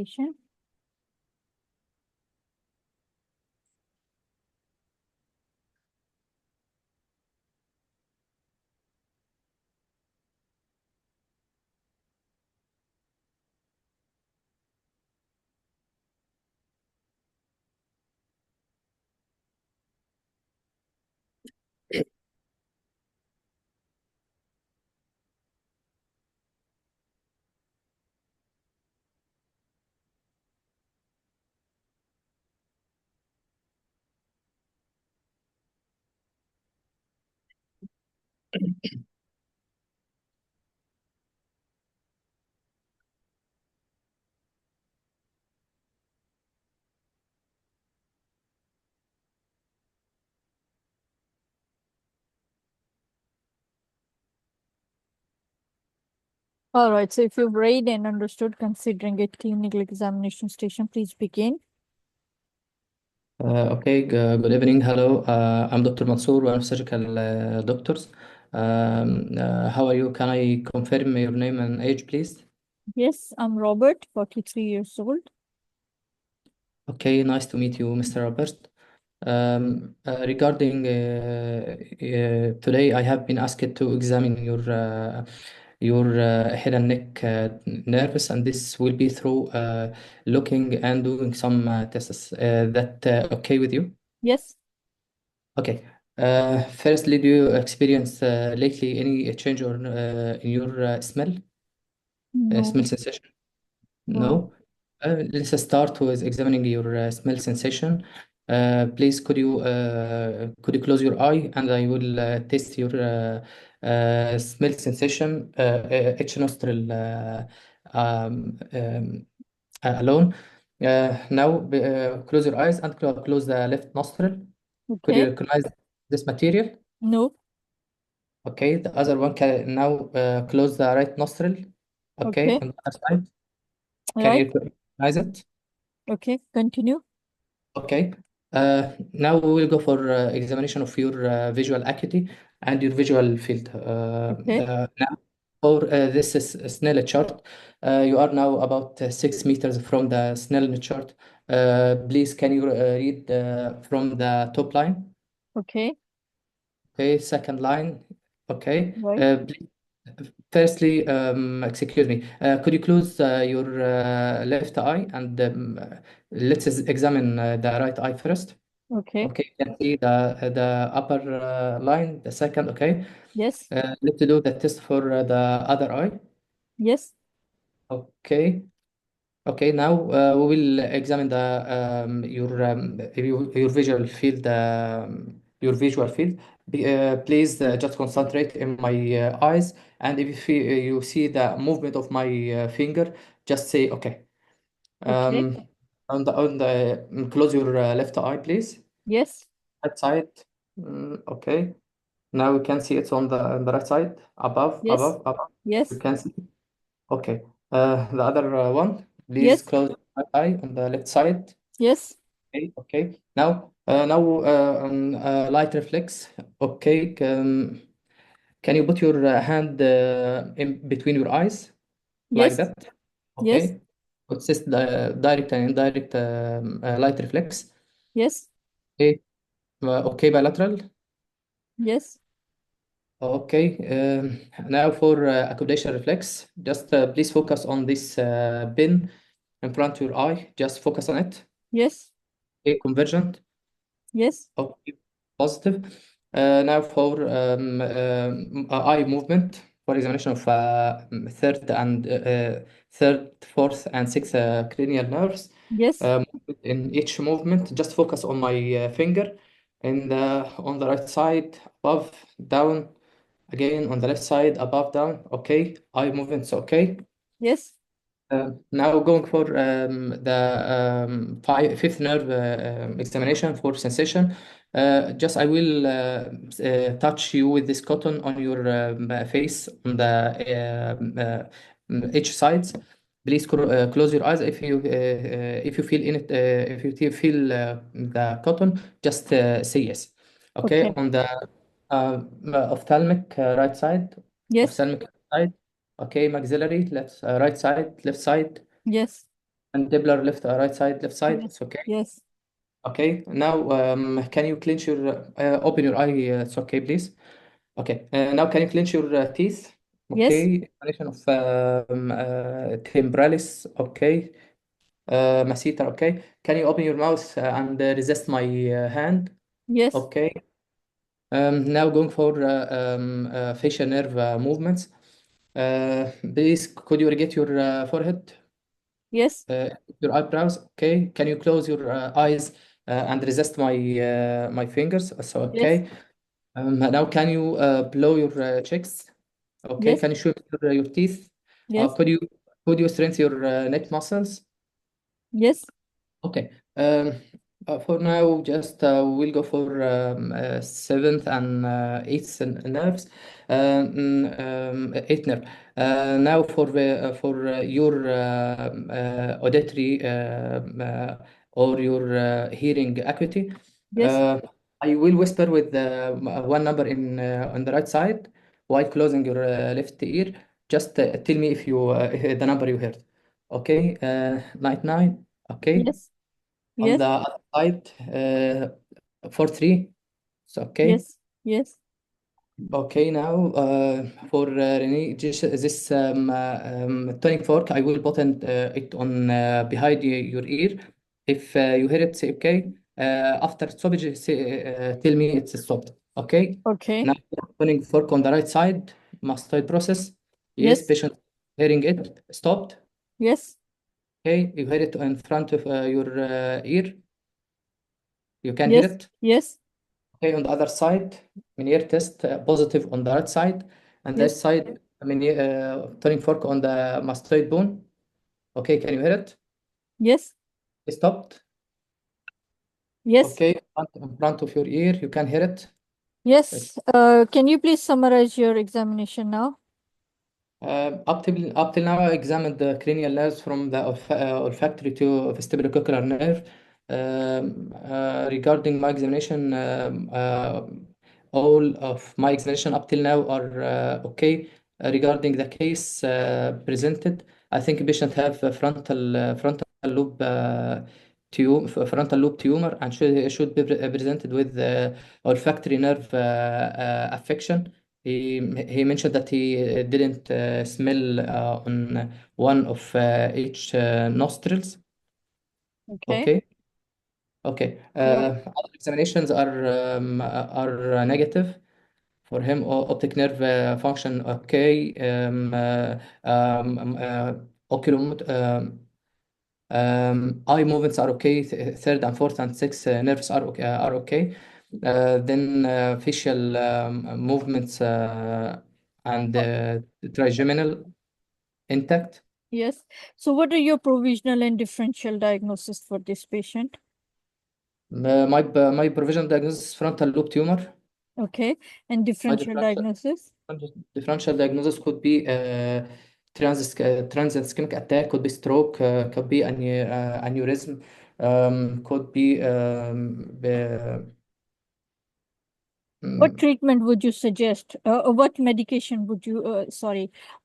station. All right, so if you've read and understood considering a clinical examination station, please begin. Okay, good evening. Hello, I'm Dr. Mansour, one of surgical doctors. How are you? Can I confirm your name and age, please? Yes, I'm Robert, 43 years old. Okay, nice to meet you, Mr. Robert. Regarding today, I have been asked to examine your head and neck nerves, and this will be through looking and doing some tests. That okay with you? Yes, Okay. Firstly, do you experience lately any change or in your smell no, sensation? no. No. Let's start with examining your smell sensation. Please, could you close your eye and I will test your smell sensation, each nostril alone. Now, close your eyes and close the left nostril. Could you Okay, recognize this material? no. Okay, the other one can now close the right nostril. Okay, Okay, on the other side. Can right. you recognize it? Okay, continue. Okay. Now we will go for examination of your visual acuity and your visual field. Okay, Now, for this is a Snellen chart, you are now about 6 meters from the Snellen chart. Please, can you read from the top line? okay, Okay, second line. Okay. right. Firstly, excuse me, could you close your left eye and let's examine the right eye first. Okay, Okay, you can see the upper line, the second. Okay, yes, let's do the test for the other eye. yes, Okay. Okay, now we will examine the your visual field, your visual field. Please just concentrate in my eyes, and if you you see the movement of my finger, just say okay. okay, Um, close your left eye, please. yes, Right side. Okay. Now you can see it's on the right side, yes, above. You yes, can see. Okay. The other one, please yes, close my eye on the left side. yes, Okay. Okay. Now, light reflex. Okay. Can you put your hand in between your eyes like yes, that? yes, Okay. What's this direct and indirect light reflex? yes, Okay. Okay, bilateral. yes, Okay, now for accommodation reflex, just please focus on this pin in front of your eye. Just focus on it. yes, Okay, convergent. yes, Okay, positive. Now for eye movement, for examination of third, fourth, and sixth cranial nerves. yes. In each movement, just focus on my finger, and on the right side, above, down. Again, on the left side, above, down. Okay, eye movements. Okay. Yes. Now going for the fifth nerve examination for sensation. Just I will touch you with this cotton on your face on the each sides. Please close your eyes if you feel in it if you feel the cotton. Just say yes. Okay, Okay. on the ophthalmic right side, Yes. ophthalmic side. Okay, maxillary, left, right side, left side. Yes. mandibular left, right side, left side. Yes. It's okay. Yes. Okay. Now, can you clench your open your eye? It's okay, please. Okay. Now, can you clench your teeth? Yes. Okay. Explanation of temporalis. Okay. Masseter. Okay. Can you open your mouth and resist my hand? Yes. Okay. Now going for facial nerve movements. Please, could you erect your forehead, Yes. uh, your eyebrows? Okay. Can you close your eyes and resist my my fingers? So Yes. okay. Now can you blow your cheeks? Okay. Yes. Can you show your teeth? Yes. Could you strengthen your neck muscles? Yes. Okay. For now, just we'll go for seventh and eighth nerves. Eighth nerve. Now for your auditory or your hearing acuity, Yes. uh, I will whisper with one number in on the right side while closing your left ear. Just tell me if you the number you heard. Okay. 99. Okay. Yes. On Yes. the other side, 4-3. So, okay. Yes. Yes. Okay, now for Renee, this tuning fork, I will put it on behind your ear. If you hear it, say okay. After stoppage, tell me it's stopped. Okay. Okay. Now tuning fork on the right side, mastoid process. Yes, Yes. patient hearing it stopped. Yes. Okay, you hear it in front of your ear. You can hear Yes. it. Yes. Okay, on the other side, meneer test positive on the right side, and that Yes. side, meneer turning fork on the mastoid bone. Okay, can you hear it? Yes. It stopped. Yes. Okay, in front of your ear, you can hear it. It's, Yes. Can you please summarize your examination now? up till now, I examined the cranial nerves from the olfactory to vestibulocochlear nerve. Regarding my examination, all of my examination up till now are okay. Regarding the case presented, I think patient have a frontal lobe frontal lobe tumor and should be presented with olfactory nerve affection. He mentioned that he didn't smell on one of each nostrils. Okay. Okay. Okay. Right. Other examinations are negative for him. Optic nerve function okay. Oculomotor, eye movements are okay. Third and fourth and sixth nerves are okay. Then facial movements and trigeminal intact. Yes. So what are your provisional and differential diagnosis for this patient? My provisional diagnosis is frontal lobe tumor. Okay. And My differential diagnosis? differential diagnosis could be transient ischemic attack, could be stroke, could be aneurysm, could be What mm, treatment would you suggest? What medication would you,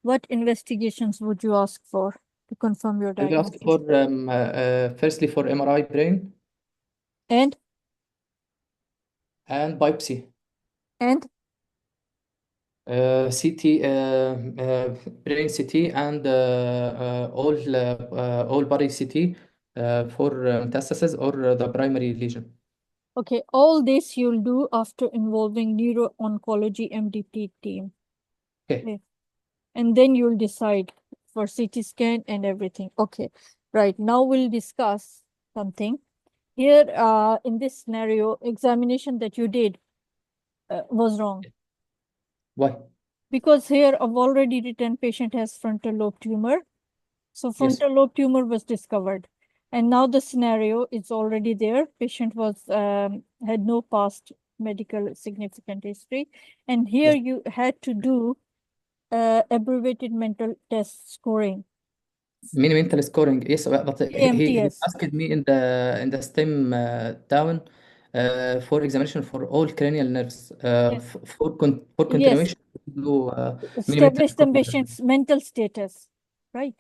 what investigations would you ask for to confirm your I will ask for diagnosis? firstly for MRI brain And, and biopsy. and, CT, brain CT, and all body CT for metastasis or the primary lesion. okay, all this you'll do after involving neuro-oncology MDT team. Okay. Okay. And then you'll decide for CT scan and everything. Okay, right. Now we'll discuss something. Here, in this scenario, examination that you did was wrong. Why? Because here I've already written patient has frontal lobe tumor. So Yes. frontal lobe tumor was discovered. And now the scenario is already there. Patient was had no past medical significant history. And here Yes. you had to do abbreviated mental test scoring. Mental scoring. Yes, but he AMTS. asked me in the STEM down for examination for all cranial nerves Yes. for Yes. continuation do mental Establish the scoring. patient's mental status, right?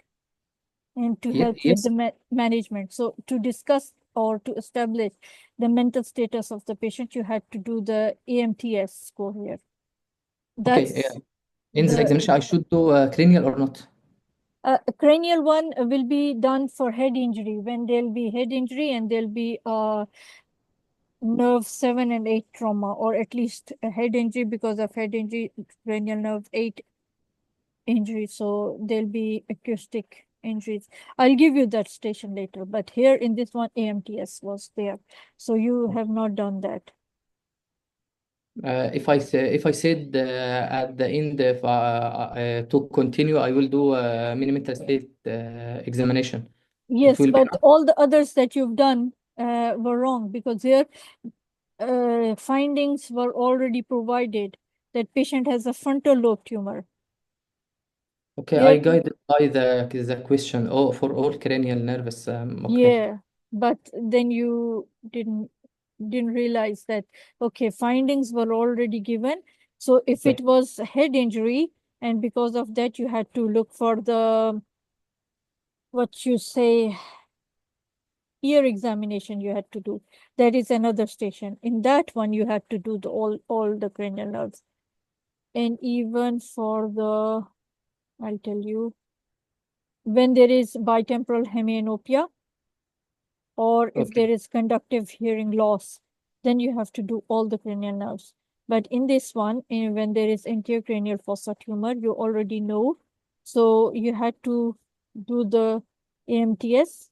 and to help with Yes. the management. So to discuss or to establish the mental status of the patient, you had to do the AMTS score here. Okay. That's In this the examination, I should do cranial or not? cranial one will be done for head injury, when there'll be head injury and there'll be nerve 7 and 8 trauma, or at least a head injury because of head injury, cranial nerve 8 injury. So there'll be acoustic injuries. I'll give you that station later, but here in this one, AMTS was there. So you have not done that. If I said at the end if to continue, I will do mini mental state examination. It Yes, will be but enough. all the others that you've done were wrong, because here findings were already provided that patient has a frontal lobe tumor. Okay, Here, I guided by the question. Oh, for all cranial nerves. Okay. yeah, but then you didn't realize that, okay, findings were already given. So if Okay. it was head injury, and because of that you had to look for the, what you say, ear examination you had to do. That is another station. In that one you had to do the all the cranial nerves. And even for the, I'll tell you, when there is bitemporal hemianopia, or if Okay. there is conductive hearing loss, then you have to do all the cranial nerves. But in this one, when there is anterior cranial fossa tumor, you already know. So you had to do the AMTS.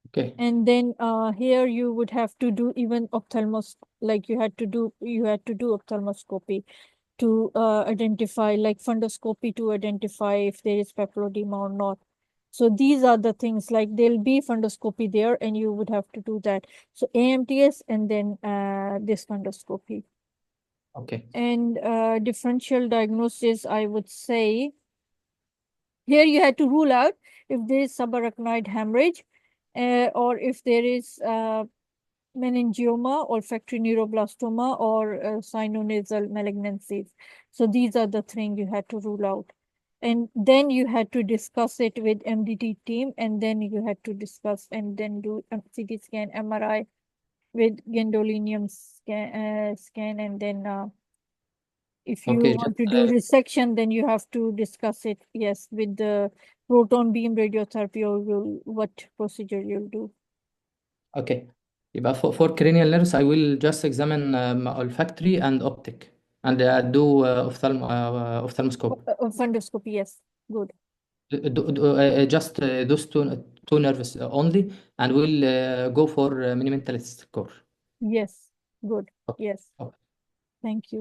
Okay. And then here you would have to do even like you had to do ophthalmoscopy to identify, like fundoscopy to identify if there is papilledema or not. So these are the things, like there'll be fundoscopy there and you would have to do that. So AMTS and then this fundoscopy. Okay. And differential diagnosis, I would say, here you had to rule out if there is subarachnoid hemorrhage or if there is meningioma, olfactory neuroblastoma, or sinonasal malignancies. So these are the things you had to rule out. And then you had to discuss it with MDT team, and then you had to discuss and then do CT scan, MRI with gadolinium scan, and then if you Okay. want to do resection, then you have to discuss it, yes, with the proton beam radiotherapy, or what procedure you'll do. Okay. يبقى for cranial nerves, I will just examine olfactory and optic, and do ophthalmoscope. Fundoscopy, yes, good. Just those two nerves only, and we'll go for mini mental score. Yes, good. Okay. Yes, Okay. thank you.